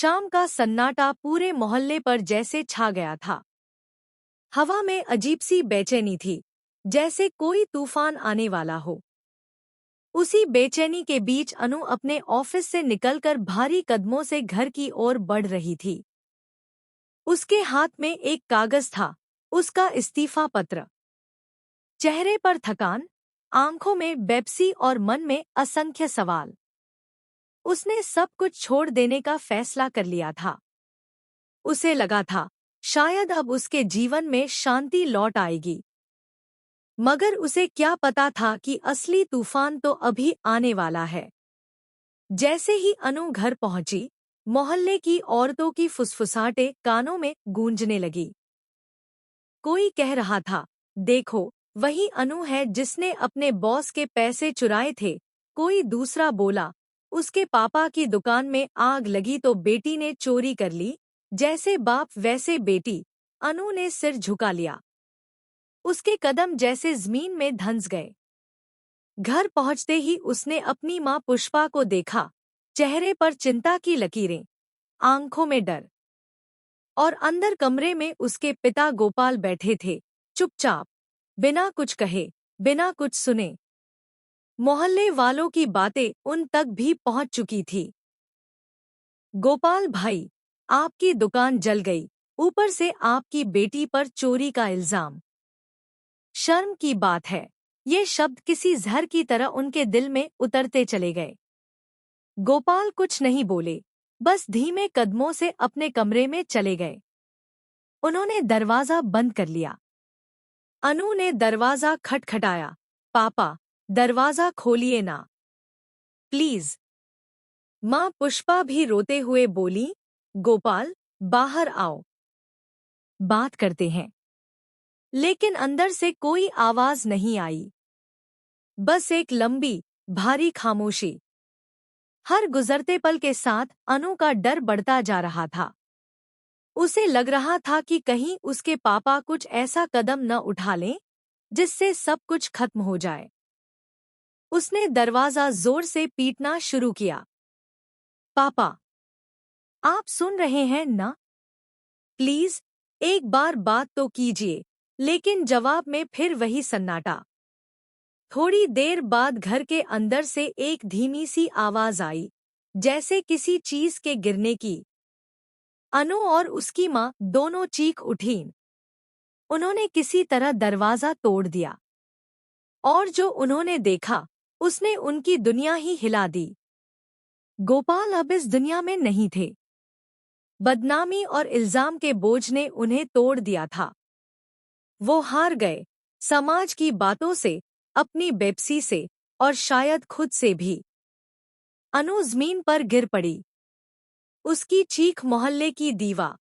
शाम का सन्नाटा पूरे मोहल्ले पर जैसे छा गया था। हवा में अजीब सी बेचैनी थी, जैसे कोई तूफान आने वाला हो। उसी बेचैनी के बीच अनु अपने ऑफिस से निकलकर भारी कदमों से घर की ओर बढ़ रही थी। उसके हाथ में एक कागज था, उसका इस्तीफा पत्र। चेहरे पर थकान, आंखों में बेपसी और मन में असंख्य सवाल। उसने सब कुछ छोड़ देने का फैसला कर लिया था। उसे लगा था शायद अब उसके जीवन में शांति लौट आएगी, मगर उसे क्या पता था कि असली तूफान तो अभी आने वाला है। जैसे ही अनु घर पहुंची, मोहल्ले की औरतों की फुसफुसाहटें कानों में गूंजने लगी। कोई कह रहा था, देखो, वही अनु है जिसने अपने बॉस के पैसे चुराए थे। कोई दूसरा बोला, उसके पापा की दुकान में आग लगी तो बेटी ने चोरी कर ली। जैसे बाप वैसे बेटी। अनु ने सिर झुका लिया। उसके कदम जैसे जमीन में धंस गए। घर पहुंचते ही उसने अपनी मां पुष्पा को देखा, चेहरे पर चिंता की लकीरें, आंखों में डर। और अंदर कमरे में उसके पिता गोपाल बैठे थे, चुपचाप, बिना कुछ कहे, बिना कुछ सुने। मोहल्ले वालों की बातें उन तक भी पहुंच चुकी थी। गोपाल भाई, आपकी दुकान जल गई, ऊपर से आपकी बेटी पर चोरी का इल्जाम। शर्म की बात है। ये शब्द किसी जहर की तरह उनके दिल में उतरते चले गए। गोपाल कुछ नहीं बोले, बस धीमे कदमों से अपने कमरे में चले गए। उन्होंने दरवाजा बंद कर लिया। अनु ने दरवाजा खटखटाया, पापा, दरवाजा खोलिए ना, प्लीज। मां पुष्पा भी रोते हुए बोली, गोपाल, बाहर आओ, बात करते हैं। लेकिन अंदर से कोई आवाज नहीं आई, बस एक लंबी, भारी खामोशी। हर गुजरते पल के साथ अनु का डर बढ़ता जा रहा था। उसे लग रहा था कि कहीं उसके पापा कुछ ऐसा कदम न उठा लें जिससे सब कुछ खत्म हो जाए। उसने दरवाजा जोर से पीटना शुरू किया। पापा, आप सुन रहे हैं ना? प्लीज, एक बार बात तो कीजिए। लेकिन जवाब में फिर वही सन्नाटा। थोड़ी देर बाद घर के अंदर से एक धीमी सी आवाज आई, जैसे किसी चीज के गिरने की। अनु और उसकी मां दोनों चीख उठीं। उन्होंने किसी तरह दरवाजा तोड़ दिया। और जो उन्होंने देखा, उसने उनकी दुनिया ही हिला दी। गोपाल अब इस दुनिया में नहीं थे। बदनामी और इल्जाम के बोझ ने उन्हें तोड़ दिया था। वो हार गए, समाज की बातों से, अपनी बेपसी से, और शायद खुद से भी। अनु जमीन पर गिर पड़ी। उसकी चीख मोहल्ले की दीवा